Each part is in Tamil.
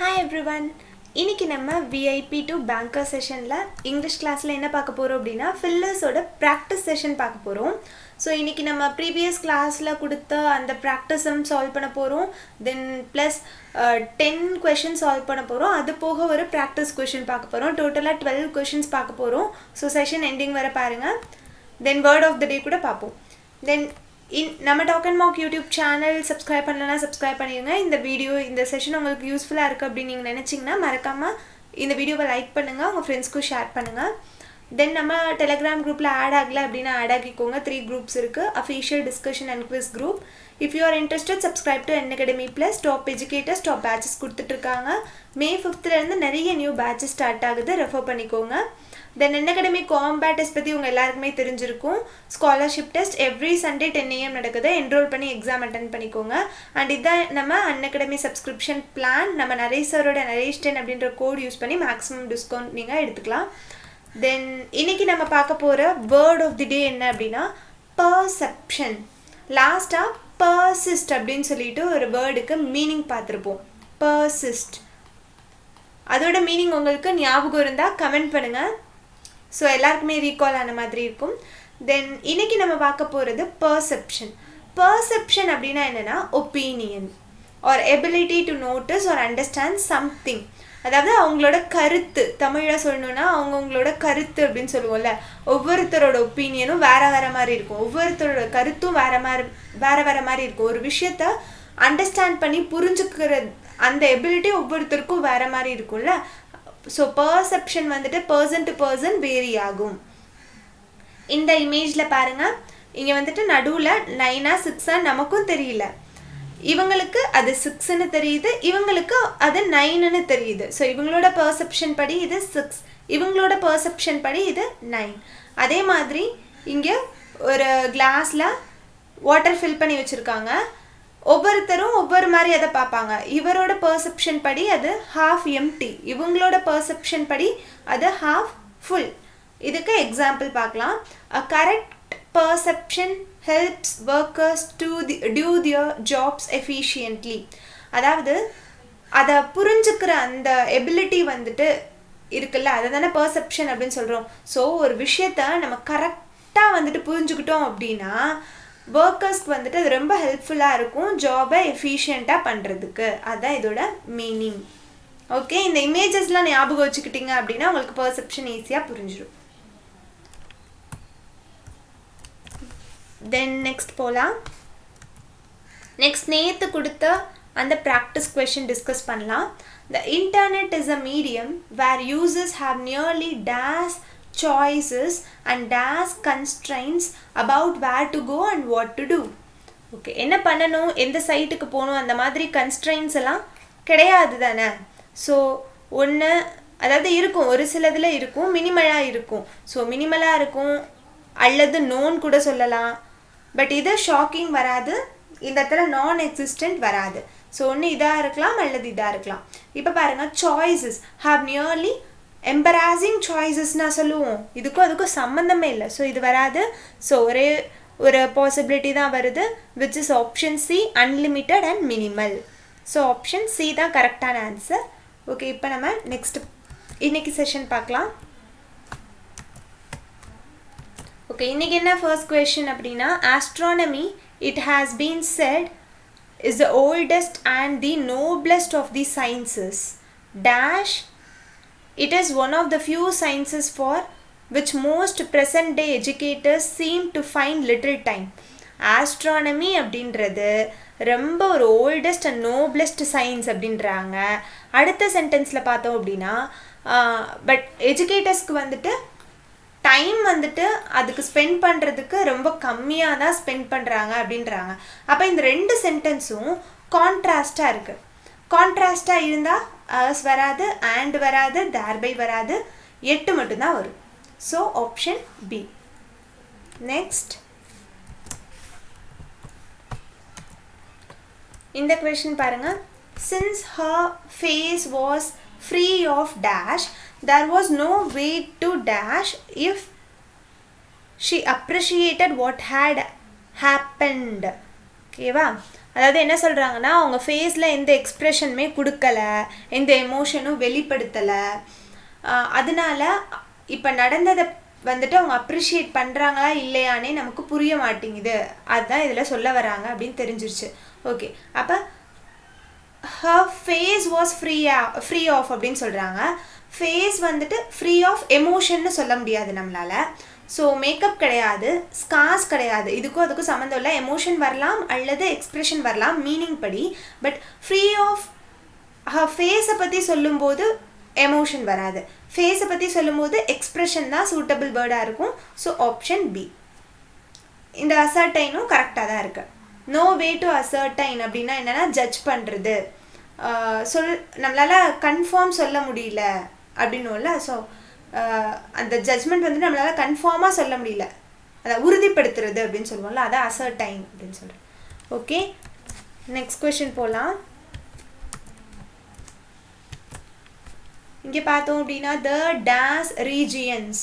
Hi everyone. இன்னைக்கு நம்ம VIP to banker செஷன்ல இங்கிலீஷ் கிளாஸ்ல என்ன பார்க்க போறோம் அப்படினா ஃபில்லர்ஸோட பிராக்டிஸ் செஷன் பார்க்க போறோம். ஸோ இன்னைக்கு நம்ம ப்ரீவியஸ் கிளாஸ்ல கொடுத்த அந்த ப்ராக்டிஸும் சால்வ் பண்ண போறோம். தென் ப்ளஸ் 10 கொஷின் சால்வ் பண்ண போறோம். அது போக ஒரு ப்ராக்டிஸ் கொஷின் பார்க்க போறோம். டோட்டலா 12 கொஷின்ஸ் பார்க்க போறோம். ஸோ செஷன் எண்டிங் வரை பாருங்க. தென் வேர்ட் ஆஃப் த டே கூட பார்ப்போம். தென் நம்ம talk and mark YouTube channel subscribe பண்ணலன்னா சப்ஸ்கிரைப் பண்ணிடுங்க. இந்த செஷன் உங்களுக்கு யூஸ்ஃபுல்லாக இருக்குது அப்படின்னு நீங்கள் நினச்சிங்கன்னா மறக்காமல் இந்த வீடியோவை லைக் பண்ணுங்கள், உங்கள் ஃப்ரெண்ட்ஸ்க்கும் ஷேர் பண்ணுங்கள். தென் நம்ம டெலிகிராம் குரூப்பில் ஆட் ஆகலை அப்படின்னா ஆட் ஆகிக்கோங்க. 3 குரூப்ஸ் இருக்குது. Official discussion and quiz group. If you are interested subscribe to Unacademy Plus. Top educators top patches கொடுத்துட்ருக்காங்க. May 5th நிறைய நியூ பேட்சஸ் ஸ்டார்ட் ஆகுது, ரெஃபர் பண்ணிக்கோங்க. தென் Unacademy காம்பேட் டெஸ்ட் பற்றி உங்கள் எல்லாருக்குமே தெரிஞ்சிருக்கும். Scholarship test every Sunday 10 AM நடக்குது. என்ரோல் பண்ணி எக்ஸாம் அட்டன் பண்ணிக்கோங்க. அண்ட் இதான் நம்ம Unacademy சப்ஸ்கிரிப்ஷன் பிளான். நம்ம நரேஷ் சாரோட நரேஷ் 10 அப்படின்ற கோட் யூஸ் பண்ணி மேக்ஸிமம் டிஸ்கவுண்ட் நீங்கள் எடுத்துக்கலாம். தென் இன்னைக்கு நம்ம பார்க்க போகிற வேர்ட் ஆஃப் தி டே என்ன அப்படின்னா பர்செப்ஷன். லாஸ்ட்டாக பர்சிஸ்ட் அப்படின்னு சொல்லிட்டு ஒரு வேர்டுக்கு மீனிங் பார்த்துருப்போம். பர்சிஸ்ட் அதோட மீனிங் உங்களுக்கு ஞாபகம் இருந்தால் கமெண்ட் பண்ணுங்கள். ஸோ எல்லாருக்குமே ரீகால் ஆன மாதிரி இருக்கும். தென் இன்னைக்கு நம்ம பார்க்க போகிறது பர்செப்ஷன். பர்செப்ஷன் அப்படின்னா என்னென்னா opinion or ability to notice or understand something. அதாவது அவங்களோட கருத்து, தமிழில் சொல்லணுன்னா அவங்கவுங்களோட கருத்து அப்படின்னு சொல்லுவோம்ல. ஒவ்வொருத்தரோட ஒப்பீனியனும் வேறு மாதிரி இருக்கும். ஒவ்வொருத்தரோட கருத்தும் வேறு மாதிரி இருக்கும். ஒரு விஷயத்த அண்டர்ஸ்டாண்ட் பண்ணி புரிஞ்சுக்கிற அந்த எபிலிட்டி ஒவ்வொருத்தருக்கும் வேறு மாதிரி இருக்கும்ல. ஸோ பர்செப்ஷன் வந்துட்டு பர்சன் டு பர்சன் வேரி ஆகும். இந்த இமேஜில் பாருங்கள், இங்கே வந்துட்டு நடுவில் 9ஆ 6ஆ நமக்கும் தெரியல. இவங்களுக்கு அது 6ன்னு தெரியுது, இவங்களுக்கு அது 9ன்னு தெரியுது. ஸோ இவங்களோட பர்செப்ஷன் படி இது 6, இவங்களோட பர்செப்ஷன் படி இது 9. அதே மாதிரி இங்கே ஒரு கிளாஸில் வாட்டர் ஃபில் பண்ணி வச்சுருக்காங்க. ஒவ்வொருத்தரும் ஒவ்வொரு மாதிரி அதை பார்ப்பாங்க. இவரோட பர்செப்ஷன் படி அது half empty, இவங்களோட பர்செப்ஷன் படி அது half full. இதுக்கு எக்ஸாம்பிள் பார்க்கலாம். A correct perception helps workers to do their jobs efficiently. அதாவது அதை புரிஞ்சுக்கிற அந்த எபிலிட்டி வந்துட்டு இருக்குல்ல, அதை தானே பர்செப்ஷன் அப்படின்னு சொல்கிறோம். ஸோ ஒரு விஷயத்த நம்ம கரெக்டாக வந்துட்டு புரிஞ்சுக்கிட்டோம் அப்படின்னா ஒர்க்கர்ஸ்க்கு வந்துட்டு அது ரொம்ப ஹெல்ப்ஃபுல்லாக இருக்கும் ஜாபை எஃபிஷியண்ட்டாக பண்ணுறதுக்கு. அதுதான் இதோட மீனிங். ஓகே, இந்த இமேஜஸ்லாம் ஞாபகம் வச்சுக்கிட்டீங்க அப்படின்னா உங்களுக்கு பர்செப்ஷன் ஈஸியாக புரிஞ்சிடும். தென் நெக்ஸ்ட் போகலாம். நெக்ஸ்ட் நேற்று கொடுத்த அந்த ப்ராக்டிஸ் கொஷின் டிஸ்கஸ் பண்ணலாம். The internet is a medium where users have nearly dash choices and dash constraints about where to go and what to do. Okay, என்ன பண்ணணும், எந்த சைட்டுக்கு போகணும், அந்த மாதிரி கன்ஸ்ட்ரெயின்ஸ் எல்லாம் கிடையாது தானே. ஸோ ஒன்று அதாவது இருக்கும், ஒரு சிலதில் இருக்கும், மினிமலாக இருக்கும். ஸோ மினிமலாக இருக்கும் அல்லது நோன் கூட சொல்லலாம். பட் இது ஷாக்கிங் வராது, இந்த இடத்துல நான் எக்ஸிஸ்டன்ட் வராது. ஸோ ஒன்று இதாக இருக்கலாம் அல்லது இதாக இருக்கலாம். இப்போ பாருங்கள், சாய்ஸஸ் ஹாவ் நியர்லி எம்பராசிங் சாய்ஸஸ்னால் சொல்லுவோம். இதுக்கும் அதுக்கும் சம்மந்தமே இல்லை. ஸோ இது வராது. ஸோ ஒரே ஒரு பாசிபிலிட்டி தான் வருது, which is option C, unlimited and minimal. So option C தான் கரெக்டான ஆன்சர். ஓகே, இப்போ நம்ம நெக்ஸ்ட் இன்னைக்கு செஷன் பார்க்கலாம். ஓகே, இன்றைக்கி என்ன ஃபர்ஸ்ட் கொஷின் அப்படின்னா astronomy it has been set is the oldest and the noblest of the sciences dash. It is one of the few sciences for which most present day educators seem to find little time. Astronomy அப்படின்றது ரொம்ப ஒரு ஓல்டஸ்ட் அண்ட் நோப்லஸ்ட் சயின்ஸ் அப்படின்றாங்க. அடுத்த சென்டென்ஸில் பார்த்தோம் அப்படின்னா பட் எஜுகேட்டர்ஸ்க்கு வந்துட்டு டைம் வந்துட்டு அதுக்கு ஸ்பெண்ட் பண்ணுறதுக்கு ரொம்ப கம்மியாக தான் ஸ்பெண்ட் பண்ணுறாங்க அப்படின்றாங்க. அப்போ இந்த 2 சென்டென்ஸும் கான்ட்ராஸ்டாக இருக்குது. கான்ட்ராஸ்டாக இருந்தால் அஸ் வராது, அண்ட் வராது, தேர்பை வராது, 8 மட்டும்தான் வரும். So option B. நெக்ஸ்ட் இந்த கொஷின் பாருங்கள். Since her face was free of dash, there was no way to dash if she appreciated what had happened. ஓகேவா? அதாவது என்ன சொல்கிறாங்கன்னா அவங்க ஃபேஸில் எந்த எக்ஸ்ப்ரெஷனுமே கொடுக்கல, எந்த எமோஷனும் வெளிப்படுத்தலை, அதனால இப்போ நடந்ததை வந்துட்டு அவங்க அப்ரிஷியேட் பண்ணுறாங்களா இல்லையானே நமக்கு புரிய மாட்டேங்குது, அதுதான் இதில் சொல்ல வராங்க அப்படின்னு தெரிஞ்சிருச்சு. ஓகே, அப்போ her face was free of அப்படின்னு சொல்கிறாங்க. ஃபேஸ் வந்துட்டு ஃப்ரீ ஆஃப் எமோஷன்னு சொல்ல முடியாது நம்மளால். ஸோ மேக்கப் கிடையாது, ஸ்கார்ஸ் கிடையாது, இதுக்கும் அதுக்கும் சம்மந்தம் இல்லை. எமோஷன் வரலாம் அல்லது எக்ஸ்ப்ரெஷன் வரலாம் மீனிங் படி. பட் ஃப்ரீ ஆஃப் ஃபேஸை பற்றி சொல்லும்போது எமோஷன் வராது, ஃபேஸை பற்றி சொல்லும்போது எக்ஸ்ப்ரெஷன் தான் சூட்டபிள் வேர்டாக இருக்கும். So option B. இந்த அசர்டைனும் கரெக்டாக தான் இருக்குது. நோ வே டு அசர்டைன் அப்படின்னா என்னென்னா ஜட்ஜ் பண்ணுறது, நம்மளால் கன்ஃபார்ம் சொல்ல முடியல அப்படின்னும்ல. ஸோ அந்த ஜட்ஜ்மெண்ட் வந்து நம்மளால் கன்ஃபார்மாக சொல்ல முடியல, அதை உறுதிப்படுத்துறது அப்படின்னு சொல்லுவோம்ல, அதான் அசர்டைன் அப்படின்னு சொல்கிறேன். ஓகே, நெக்ஸ்ட் கொஷின் போகலாம். இங்கே பார்த்தோம் அப்படின்னா the days regions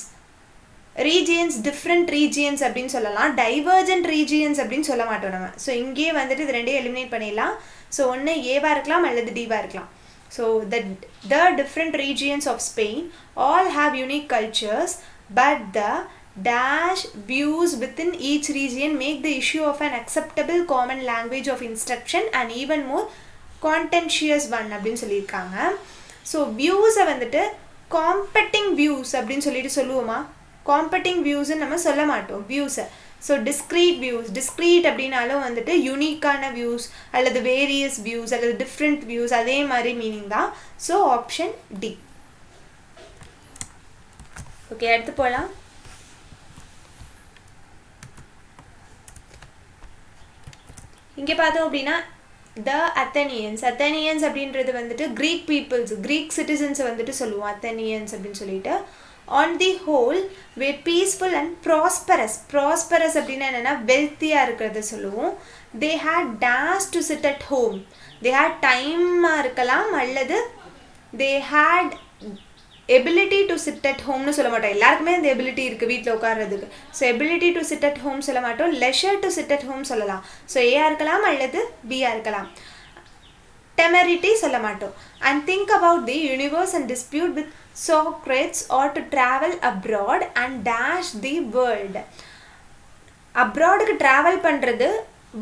different regions அப்படின்னு சொல்லலாம், டைவர்ஜென்ட் ரீஜியன்ஸ் அப்படின்னு சொல்ல மாட்டோம் நம்ம. ஸோ இங்கேயே வந்துட்டு இது ரெண்டையும் எலிமினேட் பண்ணிடலாம். ஸோ ஒன்று ஏவாக இருக்கலாம் அல்லது டிவாக இருக்கலாம். So the different regions of Spain all have unique cultures, but the dash views within each region make the issue of an acceptable common language of instruction and even more contentious one அப்படின்னு சொல்லியிருக்காங்க. ஸோ வியூஸை வந்துட்டு காம்பட்டிங் வியூஸ் அப்படின்னு சொல்லிட்டு சொல்லுவோமா, காம்பட்டிங் வியூஸ்ன்னு நம்ம சொல்ல மாட்டோம் வியூஸை. ஸோ டிஸ்க்ரீட் அப்படின்னாலும் வந்துட்டு யூனிக்கான வியூஸ் அல்லது வேரியஸ் வியூஸ் அல்லது டிஃப்ரெண்ட் வியூஸ் அதே மாதிரி மீனிங் தான். So option D. ஓகே, அடுத்து போகலாம். இங்கே பார்த்தோம் அப்படின்னா த அத்தனியன்ஸ் அப்படின்றது வந்துட்டு க்ரீக் பீப்புள்ஸ், க்ரீக் சிட்டிசன்ஸை வந்துட்டு சொல்லுவோம் அத்தனியன்ஸ் அப்படின்னு சொல்லிட்டு. on the whole were peaceful and prosperous அப்படின்னா என்னென்னா வெல்த்தியாக இருக்கிறத சொல்லுவோம். they had dash to sit at home, they had டைமாக இருக்கலாம் அல்லது they had ability to sit at homeனு சொல்ல மாட்டோம். எல்லாருக்குமே இந்த எபிலிட்டி இருக்குது வீட்டில் உட்கார்றதுக்கு. So ability to sit at home சொல்ல மாட்டோம், leisure to sit at home சொல்லலாம். ஸோ ஏஆ இருக்கலாம் அல்லது பிஆ இருக்கலாம். temerity சொல்ல மாட்டோம். and think about the universe and dispute with Socrates or to travel abroad and dash the world. அப்ராடுக்கு ட்ராவல் பண்ணுறது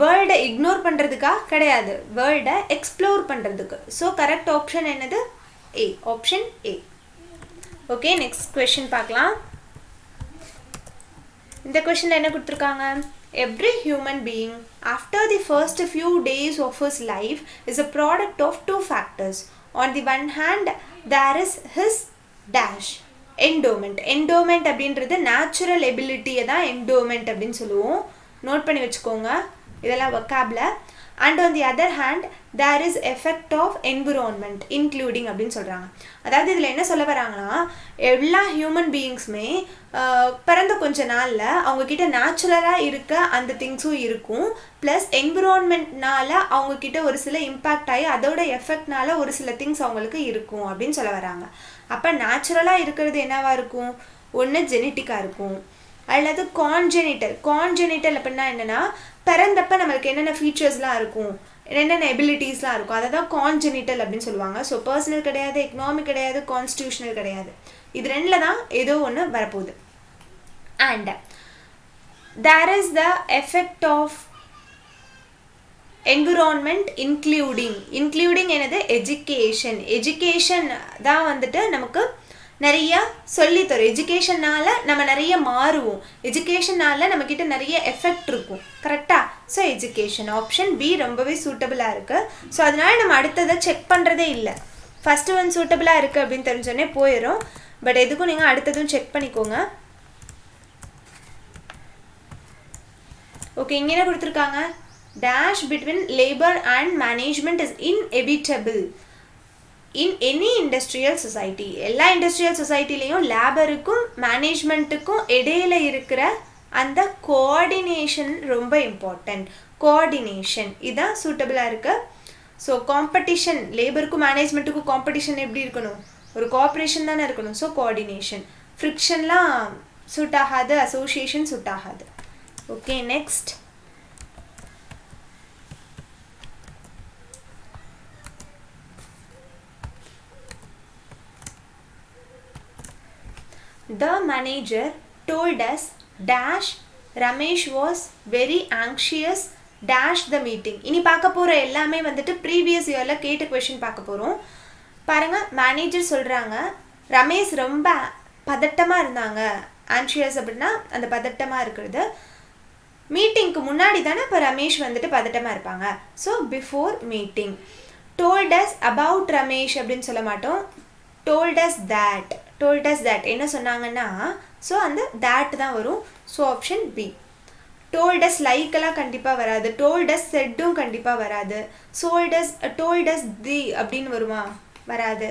வேர்ல்டை இக்னோர் பண்ணுறதுக்கா கிடையாது, வேர்ல்டை எக்ஸ்ப்ளோர் பண்ணுறதுக்கு. ஸோ கரெக்ட் ஆப்ஷன் என்னது? A, option A. Okay, next question பார்க்கலாம். இந்த கொஷினில் என்ன கொடுத்துருக்காங்க? Every human being after the first few days of his life is a product of two factors. On the one hand there is his dash endowment அப்படின்றது நேச்சுரல் எபிலிட்டியை தான் endowment அப்படின்னு சொல்லுவோம். நோட் பண்ணி வச்சுக்கோங்க இதெல்லாம் வொக்காபில். And on the other hand there is effect of environment including அப்படின்னு சொல்கிறாங்க. அதாவது இதில் என்ன சொல்ல வராங்கன்னா எல்லா ஹியூமன் பீயிங்ஸுமே பிறந்த கொஞ்ச நாளில் அவங்கக்கிட்ட நேச்சுரலாக இருக்க அந்த திங்ஸும் இருக்கும், ப்ளஸ் என்விரான்மெண்ட்னால அவங்கக்கிட்ட ஒரு சில இம்பேக்ட் ஆகி அதோட எஃபெக்ட்னால ஒரு சில திங்ஸ் அவங்களுக்கு இருக்கும் அப்படின்னு சொல்ல வராங்க. அப்போ நேச்சுரலாக இருக்கிறது என்னவாக இருக்கும்? ஒன்று ஜெனட்டிக்காக இருக்கும் அல்லது கான்ஜெனிட்டல் அப்படின்னா என்னென்னா பிறந்தப்ப நம்மளுக்கு என்னென்ன ஃபீச்சர்ஸ்லாம் இருக்கும், என்னென்ன எபிலிட்டிஸ்லாம் இருக்கும், அதை தான் கான்ஜெனிட்டல் அப்படின்னு சொல்லுவாங்க. ஸோ பர்சனல் கிடையாது, எக்கனாமிக் கிடையாது, கான்ஸ்டியூஷனல் கிடையாது. இது ரெண்டில் தான் ஏதோ ஒன்று வரப்போகுது. And there is the effect of environment including என்னது? எஜுகேஷன் தான் வந்துட்டு நமக்கு நிறைய சொல்லித்தரும். எஜுகேஷனால் நம்ம நிறைய மாறுவோம், எஜுகேஷனால் நம்மக்கிட்ட நிறைய எஃபெக்ட் இருக்கும். கரெக்டாக? ஸோ எஜுகேஷன் ஆப்ஷன் பி ரொம்பவே சூட்டபிளாக இருக்குது. ஸோ அதனால் நம்ம அடுத்ததை செக் பண்ணுறதே இல்லை. ஃபஸ்ட்டு ஒன் சூட்டபிளாக இருக்குது அப்படின்னு தெரிஞ்சோடனே போயிடும். பட் எதுக்கும் நீங்கள் அடுத்ததும் செக் பண்ணிக்கோங்க. ஓகே, இங்கே என்ன கொடுத்துருக்காங்க? dash between labor and management is inevitable in any industrial society. எல்லா இண்டஸ்ட்ரியல் சொசைட்டிலையும் லேபருக்கும் மேனேஜ்மெண்ட்டுக்கும் இடையில இருக்கிற அந்த கோஆர்டினேஷன் ரொம்ப இம்பார்ட்டன்ட். கோஆர்டினேஷன் இதுதான் சூட்டபிளாக இருக்குது. ஸோ காம்படிஷன், லேபருக்கும் மேனேஜ்மெண்ட்டுக்கும் காம்படிஷன் எப்படி இருக்கணும்? ஒரு கோஆப்ரேஷன் தானே இருக்கணும். So coordination. ஃப்ரிக்ஷன்லாம் சூட் ஆகாது, அசோசியேஷன் சூட் ஆகாது. Okay, next the manager told us dash Ramesh was very anxious dash the meeting. இனி பார்க்க போகிற எல்லாமே வந்துட்டு ப்ரீவியஸ் இயரில் கேட்ட கொஷின் பார்க்க போகிறோம். பாருங்கள், மேனேஜர் சொல்கிறாங்க ரமேஷ் ரொம்ப பதட்டமாக இருந்தாங்க. ஆன்ஷியஸ் அப்படின்னா அந்த பதட்டமாக இருக்கிறது. மீட்டிங்க்கு முன்னாடி தானே இப்போ ரமேஷ் வந்துட்டு பதட்டமாக இருப்பாங்க. So before meeting. Told as about Ramesh அப்படின்னு சொல்ல மாட்டோம். டோல்ட் அஸ் தேட் என்ன சொன்னாங்கன்னா, ஸோ அந்த தேட் தான் வரும். So option B. Told us லைக்கெல்லாம் கண்டிப்பாக வராது. டோல்ட் அஸ் செட்டும் கண்டிப்பாக வராது. டோல்ட் அஸ் தி அப்படின்னு வருமா? வராது.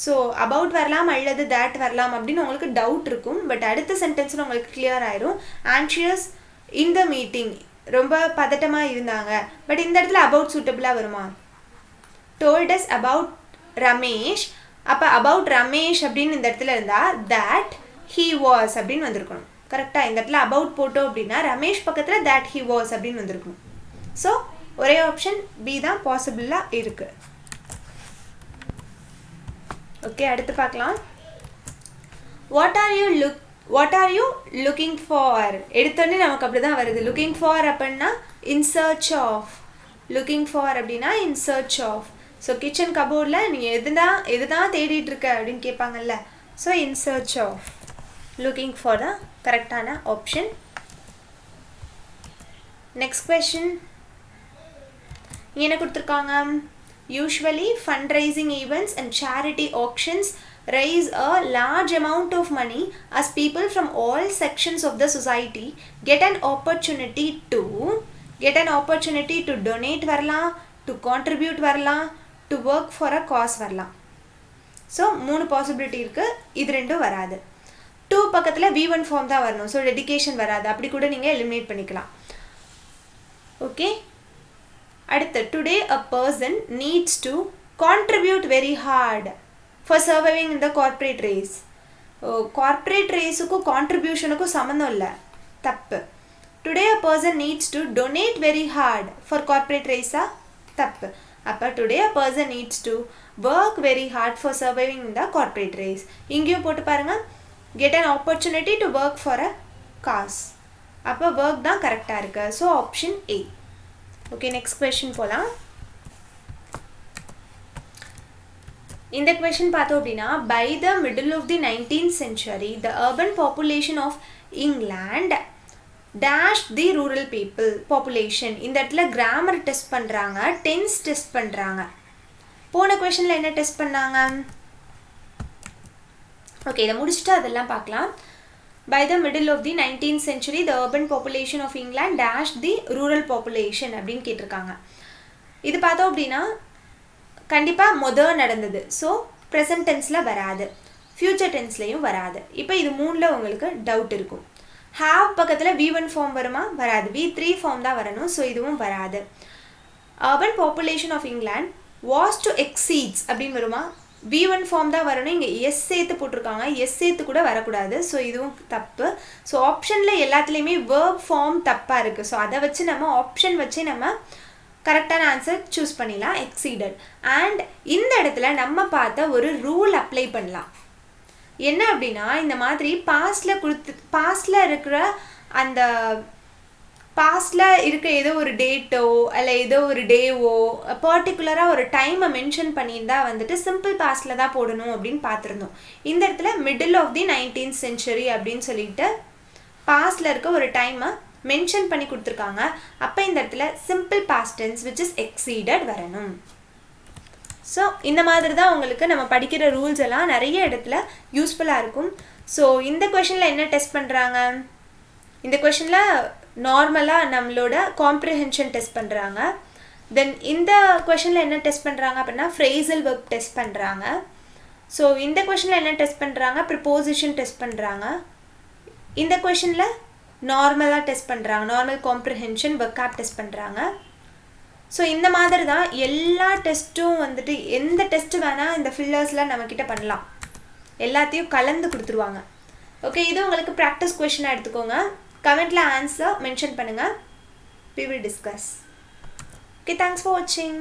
ஸோ அபவுட் வரலாம் அல்லது தேட் வரலாம் அப்படின்னு உங்களுக்கு டவுட் இருக்கும். பட் அடுத்த சென்டென்ஸில் உங்களுக்கு கிளியர் ஆயிரும். ஆன்ஷியஸ் இன் த மீட்டிங், ரொம்ப பதட்டமாக இருந்தாங்க. பட் இந்த இடத்துல அபவுட் சூட்டபிளாக வருமா? Told as about Ramesh. அப்போ அபவுட் ரமேஷ் அப்படின்னு இந்த இடத்துல இருந்தால் தேட் ஹீ வாஸ் அப்படின்னு வந்திருக்கணும். கரெக்டாக இந்த இடத்துல அபவுட் போட்டோம் அப்படின்னா ரமேஷ் பக்கத்தில் தேட் ஹீ வாஸ் அப்படின்னு வந்திருக்கணும். ஸோ ஒரே ஆப்ஷன் பி தான் பாசிபிளாக இருக்குது. ஓகே, அடுத்து பார்க்கலாம். What are you looking for? எடுத்தோடனே நமக்கு அப்படி தான் வருது. லுக்கிங் ஃபார் அப்படின்னா in search of. Looking for அப்படின்னா in search of. So kitchen கபோர்டில் நீங்கள் எது தான் தேடிட்டு இருக்க அப்படின்னு கேட்பாங்கல்ல. So in search of. Looking for தான் கரெக்டான ஆப்ஷன். நெக்ஸ்ட் கொஸ்டின் என்ன கொடுத்துருக்காங்க? Usually fundraising events and charity auctions raise a large amount of money as people from all sections of the society get an opportunity to donate வரலாம், to contribute வரலாம், to work for a cause வரலாம். ஸோ 3 பாசிபிலிட்டி இருக்குது. இது ரெண்டும் வராது. 2 பக்கத்தில் V1 ஃபார்ம் தான் வரணும். ஸோ டெடிகேஷன் வராது. அப்படி கூட நீங்கள் எலிமினேட் பண்ணிக்கலாம். ஓகே, அடுத்து today a person needs to contribute very hard for surviving இந்த கார்ப்பரேட் ரேஸ். கார்ப்பரேட் ரேஸுக்கும் கான்ட்ரிபியூஷனுக்கும் சம்மந்தம் இல்லை, தப்பு. Today a person needs to donate very hard for corporate ரேஸா? தப்பு. அப்போ today a person needs to work very hard for surviving இந்த கார்ப்பரேட் ரேஸ். இங்கேயும் போட்டு பாருங்கள், get an opportunity to work for a cause. அப்போ ஒர்க் தான் கரெக்டாக இருக்குது. So option A. Okay, next question போகலாம். இந்த கொஸ்டின் பார்த்தோம் அப்படின்னா, by the middle of the 19th century the urban population of England dashed the rural people population. இந்த இடத்துல கிராமர் டெஸ்ட் பண்ணுறாங்க, டென்ஸ் டெஸ்ட் பண்ணுறாங்க. போன கொஸ்டினில் என்ன டெஸ்ட் பண்ணாங்க? ஓகே, இதை முடிச்சுட்டு அதெல்லாம் பார்க்கலாம். By the middle of the 19th century, the urban population of England dashed the rural population அப்படின்னு கேட்டிருக்காங்க. இது பார்த்தோம் அப்படின்னா கண்டிப்பாக நடந்தது. ஸோ ப்ரெசன்ட் டென்ஸில் வராது, ஃப்யூச்சர் டென்ஸ்லேயும் வராது. இப்போ இது 3ல் உங்களுக்கு டவுட் இருக்கும். ஹாவ் பக்கத்தில் V1 ஃபார்ம் வருமா? வராது. V3 ஃபார்ம் தான் வரணும். ஸோ இதுவும் வராது. urban population of England was to exceeds அப்படின்னு வருமா? V1 ஃபார்ம் தான் வரணும். இங்கே எஸ் சேர்த்து போட்டிருக்காங்க, எஸ் சேர்த்து கூட வரக்கூடாது. ஸோ இதுவும் தப்பு. ஸோ ஆப்ஷனில் எல்லாத்துலேயுமே வேர்ப் ஃபார்ம் தப்பாக இருக்குது. ஸோ அதை வச்சு நம்ம ஆப்ஷன் வச்சு நம்ம கரெக்டான ஆன்சர் சூஸ் பண்ணிடலாம். எக்ஸீடட். அண்ட் இந்த இடத்துல நம்ம பார்த்த ஒரு ரூல் அப்ளை பண்ணலாம். என்ன அப்படின்னா, இந்த மாதிரி பாஸ்டில் இருக்கிற அந்த பாஸ்டில் இருக்க ஏதோ ஒரு டேட்டோ இல்லை ஏதோ ஒரு டேவோ பர்டிகுலராக ஒரு டைமை மென்ஷன் பண்ணியிருந்தா வந்துட்டு சிம்பிள் பாஸ்டில் தான் போடணும் அப்படின்னு பார்த்துருந்தோம். இந்த இடத்துல middle of the 19th century அப்படின்னு சொல்லிட்டு பாஸ்டில் இருக்க ஒரு டைமை மென்ஷன் பண்ணி கொடுத்துருக்காங்க. அப்போ இந்த இடத்துல simple past tense which is exceeded வரணும். ஸோ இந்த மாதிரி தான் உங்களுக்கு நம்ம படிக்கிற ரூல்ஸ் எல்லாம் நிறைய இடத்துல யூஸ்ஃபுல்லாக இருக்கும். ஸோ இந்த கொஷனில் என்ன டெஸ்ட் பண்ணுறாங்க? இந்த கொஷனில் நார்மலாக நம்மளோட காம்ப்ரிஹென்ஷன் டெஸ்ட் பண்ணுறாங்க. தென் இந்த கொஷனில் என்ன டெஸ்ட் பண்ணுறாங்க அப்படின்னா ஃப்ரேசல் வெர்ப் டெஸ்ட் பண்ணுறாங்க. ஸோ இந்த கொஷனில் என்ன டெஸ்ட் பண்ணுறாங்க? ப்ரிப்போசிஷன் டெஸ்ட் பண்ணுறாங்க. இந்த கொஷனில் நார்மலாக டெஸ்ட் பண்ணுறாங்க, நார்மல் காம்ப்ரிஹென்ஷன் வொக்காப் டெஸ்ட் பண்ணுறாங்க. ஸோ இந்த மாதிரி தான் எல்லா டெஸ்ட்டும் வந்துட்டு எந்த டெஸ்ட்டு வேணால் இந்த ஃபில்லர்ஸில் நம்மக்கிட்ட பண்ணலாம், எல்லாத்தையும் கலந்து கொடுத்துருவாங்க. ஓகே, இது உங்களுக்கு ப்ராக்டிஸ் கொஷனாக எடுத்துக்கோங்க. கமெண்ட்டில் ஆன்சர் மென்ஷன் பண்ணுங்கள். We will discuss. Okay, thanks for watching.